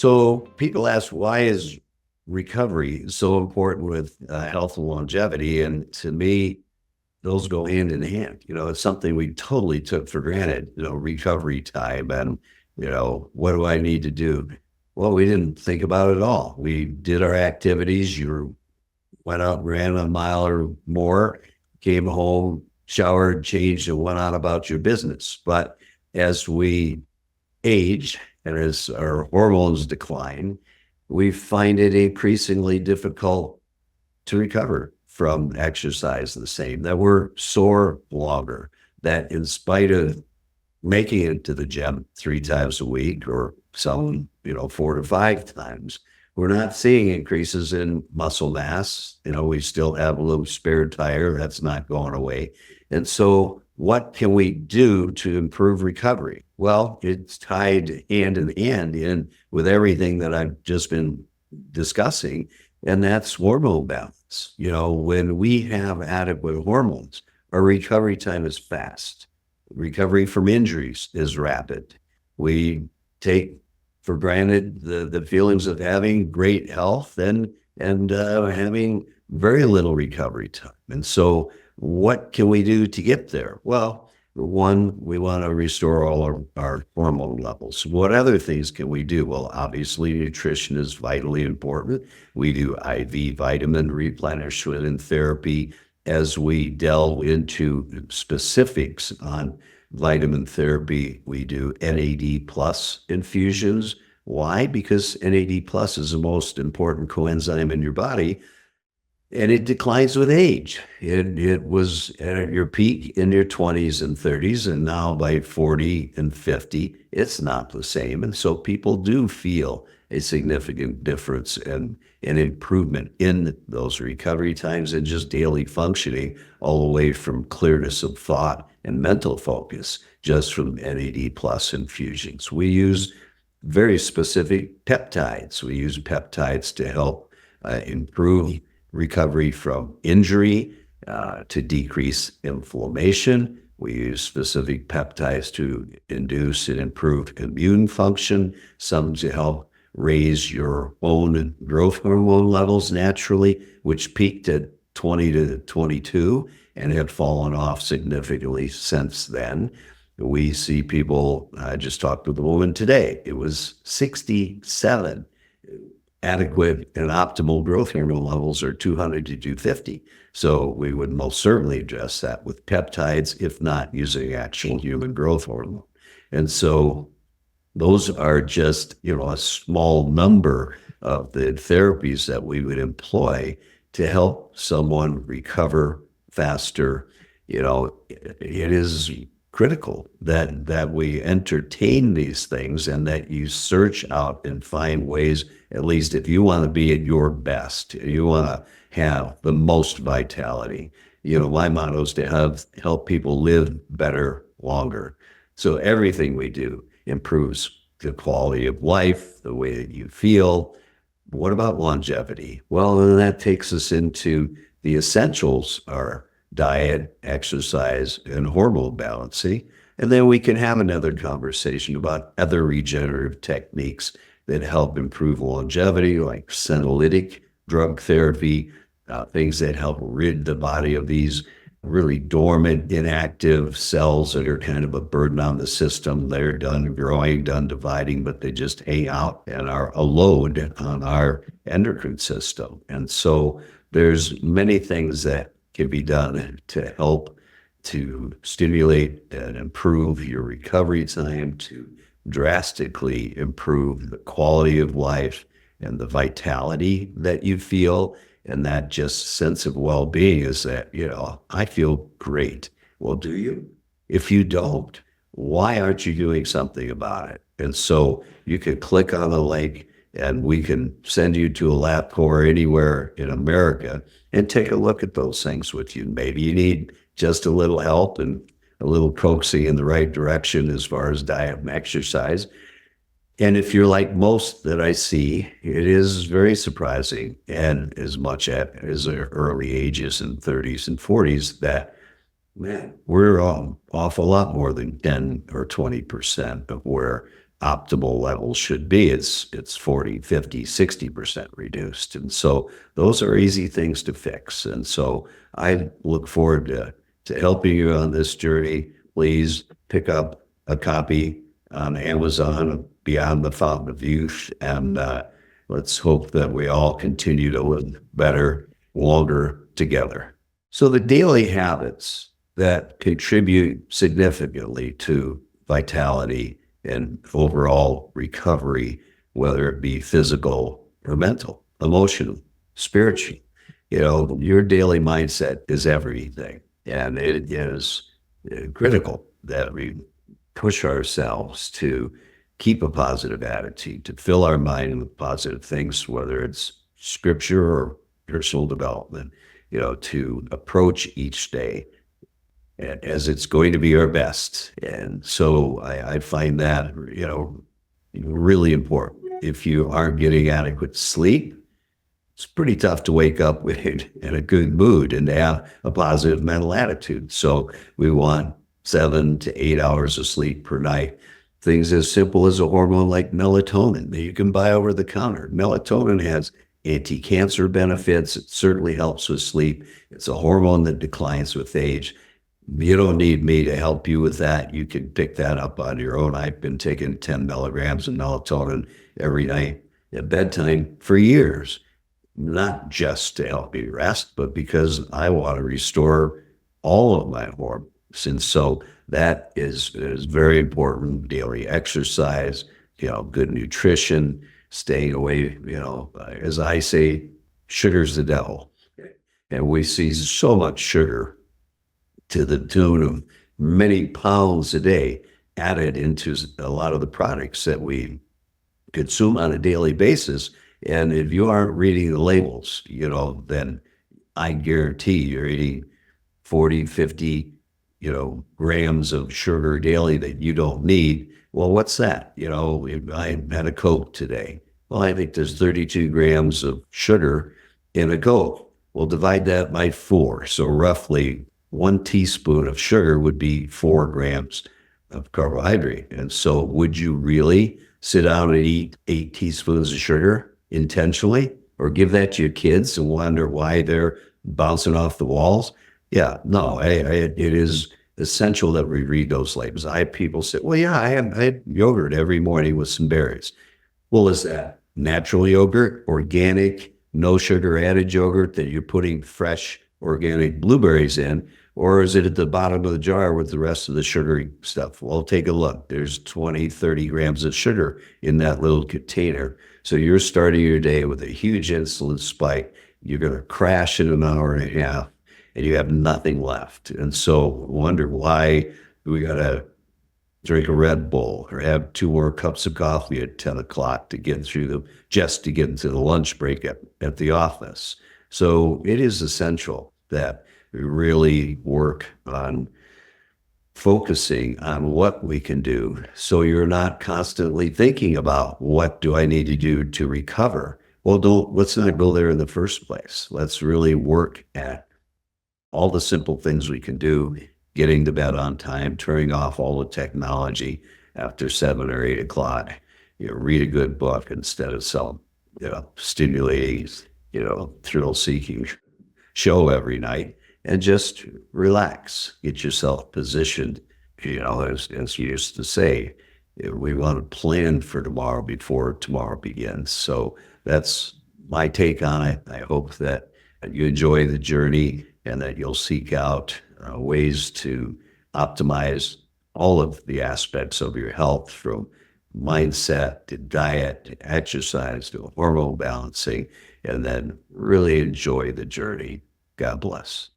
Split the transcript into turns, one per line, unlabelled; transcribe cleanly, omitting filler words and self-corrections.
So people ask, why is recovery so important with health and longevity? And to me, those go hand in hand. It's something we totally took for granted, recovery time and, what do I need to do? Well, we didn't think about it at all. We did our activities. You went out, ran a mile or more, came home, showered, changed, and went on about your business. But as we age and as our hormones decline, we find it increasingly difficult to recover from exercise the same, that we're sore longer, that in spite of making it to the gym 3 times a week or some, 4 to 5 times, we're not seeing increases in muscle mass. We still have a little spare tire that's not going away. And so what can we do to improve recovery? Well, it's tied hand in hand in with everything that I've just been discussing, and that's hormone balance. When we have adequate hormones, our recovery time is fast. Recovery from injuries is rapid. We take for granted the feelings of having great health and having very little recovery time. And so what can we do to get there? Well, one, we want to restore all our hormone levels. What other things can we do? Well, obviously, nutrition is vitally important. We do IV vitamin replenishment and therapy. As we delve into specifics on vitamin therapy, we do NAD plus infusions. Why? Because NAD plus is the most important coenzyme in your body, and it declines with age. It was at your peak in your 20s and 30s, and now by 40 and 50, it's not the same. And so people do feel a significant difference and an improvement in those recovery times and just daily functioning, all the way from clearness of thought and mental focus, just from NAD plus infusions. We use very specific peptides. We use peptides to help improve recovery from injury, to decrease inflammation. We use specific peptides to induce and improve immune function, some to help raise your own growth hormone levels naturally, which peaked at 20 to 22 and have fallen off significantly since then. We see people, I just talked with a woman today, it was 67. Adequate and optimal growth hormone levels are 200 to 250. So we would most certainly address that with peptides, if not using actual human growth hormone. And so those are just, a small number of the therapies that we would employ to help someone recover faster. It is critical that we entertain these things and that you search out and find ways, at least if you want to be at your best, you want to have the most vitality. My motto is to help people live better, longer. So everything we do improves the quality of life, the way that you feel. What about longevity? Well, then that takes us into the essentials are diet, exercise, and hormone balancing. And then we can have another conversation about other regenerative techniques that help improve longevity, like senolytic drug therapy, things that help rid the body of these really dormant, inactive cells that are kind of a burden on the system. They're done growing, done dividing, but they just hang out and are a load on our endocrine system. And so there's many things that can be done to help to stimulate and improve your recovery time, to drastically improve the quality of life and the vitality that you feel. And that just sense of well-being is that, I feel great. Well, do you? If you don't, why aren't you doing something about it? And so you can click on the link and we can send you to a LabCorp anywhere in America and take a look at those things with you. Maybe you need just a little help and a little coaxing in the right direction as far as diet and exercise. And if you're like most that I see, it is very surprising, and as much as their early ages in 30s and 40s, that, man, we're off a lot more than 10 or 20% of where optimal level should be. It's 40, 50, 60% reduced. And so those are easy things to fix. And so I look forward to helping you on this journey. Please pick up a copy on Amazon, Beyond the Fountain of Youth, and let's hope that we all continue to live better, longer together. So the daily habits that contribute significantly to vitality and overall recovery, whether it be physical or mental, emotional, spiritual. Your daily mindset is everything. And it is critical that we push ourselves to keep a positive attitude, to fill our mind with positive things, whether it's scripture or personal development, to approach each day as it's going to be our best. And so I find that, really important. If you aren't getting adequate sleep, it's pretty tough to wake up with in a good mood and to have a positive mental attitude. So we want 7 to 8 hours of sleep per night. Things as simple as a hormone like melatonin that you can buy over the counter. Melatonin has anti-cancer benefits. It certainly helps with sleep. It's a hormone that declines with age. You don't need me to help you with that. You can pick that up on your own. I've been taking 10 milligrams of melatonin every night at bedtime for years, not just to help me rest, but because I want to restore all of my hormones. And so that is very important. Daily exercise, good nutrition, staying away, as I say, sugar's the devil. And we see so much sugar to the tune of many pounds a day added into a lot of the products that we consume on a daily basis. And if you aren't reading the labels, then I guarantee you're eating 40, 50, grams of sugar daily that you don't need. Well, what's that? I had a Coke today. Well, I think there's 32 grams of sugar in a Coke. Well, divide that by 4. So roughly 1 teaspoon of sugar would be 4 grams of carbohydrate. And so would you really sit down and eat 8 teaspoons of sugar intentionally, or give that to your kids and wonder why they're bouncing off the walls? Yeah, no, it is essential that we read those labels. I have people say, well, yeah, I had yogurt every morning with some berries. Well, is that natural yogurt, organic, no sugar added yogurt that you're putting fresh organic blueberries in? Or is it at the bottom of the jar with the rest of the sugary stuff? Well, take a look. There's 20, 30 grams of sugar in that little container. So you're starting your day with a huge insulin spike. You're going to crash in an hour and a half, and you have nothing left. And so wonder why we got to drink a Red Bull or have 2 more cups of coffee at 10 o'clock to get through just to get into the lunch break at the office. So it is essential that we really work on focusing on what we can do so you're not constantly thinking about what do I need to do to recover. Well, let's not go there in the first place. Let's really work at all the simple things we can do, getting to bed on time, turning off all the technology after 7 or 8 o'clock, read a good book instead of some, stimulating, thrill-seeking show every night, and just relax, get yourself positioned. As you used to say, we want to plan for tomorrow before tomorrow begins. So that's my take on it. I hope that you enjoy the journey and that you'll seek out ways to optimize all of the aspects of your health, from mindset to diet to exercise to hormone balancing, and then really enjoy the journey. God bless.